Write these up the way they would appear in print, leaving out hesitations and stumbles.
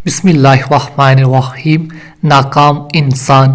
بسم اللہ الرحمن الرحیم۔ ناکام انسان۔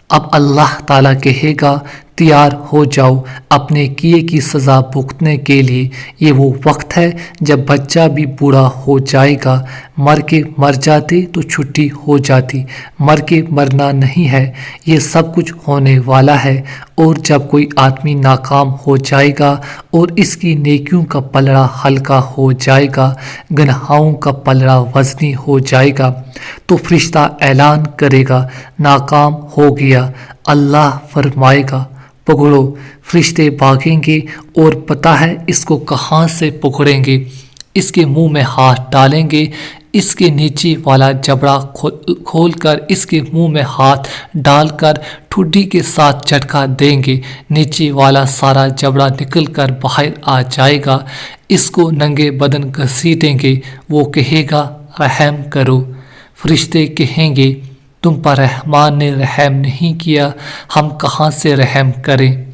اب اللہ تعالیٰ کہے گا تیار ہو جاؤ اپنے کیے کی سزا بھگتنے کے لیے۔ یہ وہ وقت ہے جب بچہ بھی بوڑھا ہو جائے گا۔ مر جاتے تو چھٹی ہو جاتی، مر کے مرنا نہیں ہے۔ یہ سب کچھ ہونے والا ہے۔ اور جب کوئی آدمی ناکام ہو جائے گا اور اس کی نیکیوں کا پلڑا ہلکا ہو جائے گا، گناہوں کا پلڑا وزنی ہو جائے گا، تو فرشتہ اعلان کرے گا ناکام ہو گیا۔ اللہ فرمائے گا پکڑو۔ فرشتے بھاگیں گے اور پتہ ہے اس کو کہاں سے پکڑیں گے۔ اس کے منہ میں ہاتھ ڈالیں گے، اس کے نیچے والا جبڑا کھول کر اس کے منہ میں ہاتھ ڈال کر ٹھڈی کے ساتھ جھٹکا دیں گے، نیچے والا سارا جبڑا نکل کر باہر آ جائے گا۔ اس کو ننگے بدن گھسیٹیں گے۔ وہ کہے گا رحم کرو۔ فرشتے کہیں گے تم پر رحمان نے رحم نہیں کیا، ہم کہاں سے رحم کریں۔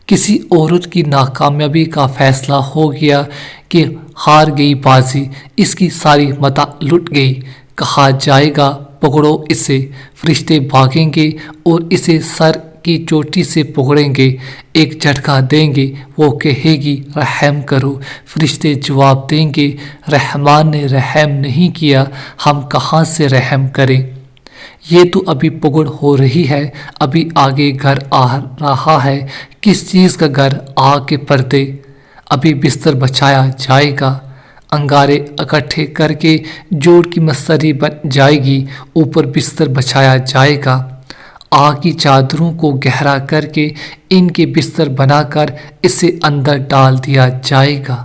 کسی عورت کی ناکامیابی کا فیصلہ ہو گیا کہ ہار گئی بازی، اس کی ساری متاع لٹ گئی۔ کہا جائے گا پکڑو اسے۔ فرشتے بھاگیں گے اور اسے سر کی چوٹی سے پکڑیں گے، ایک جھٹکا دیں گے۔ وہ کہے گی رحم کرو۔ فرشتے جواب دیں گے رحمان نے رحم نہیں کیا، ہم کہاں سے رحم کریں۔ یہ تو ابھی پکڑ ہو رہی ہے، ابھی آگے گھر آ رہا ہے۔ کس چیز کا گھر؟ آگ کے پردے۔ ابھی بستر بچھایا جائے گا، انگارے اکٹھے کر کے جوڑ کی مستری بن جائے گی، اوپر بستر بچھایا جائے گا۔ آگ کی چادروں کو گہرا کر کے ان کے بستر بنا کر اسے اندر ڈال دیا جائے گا۔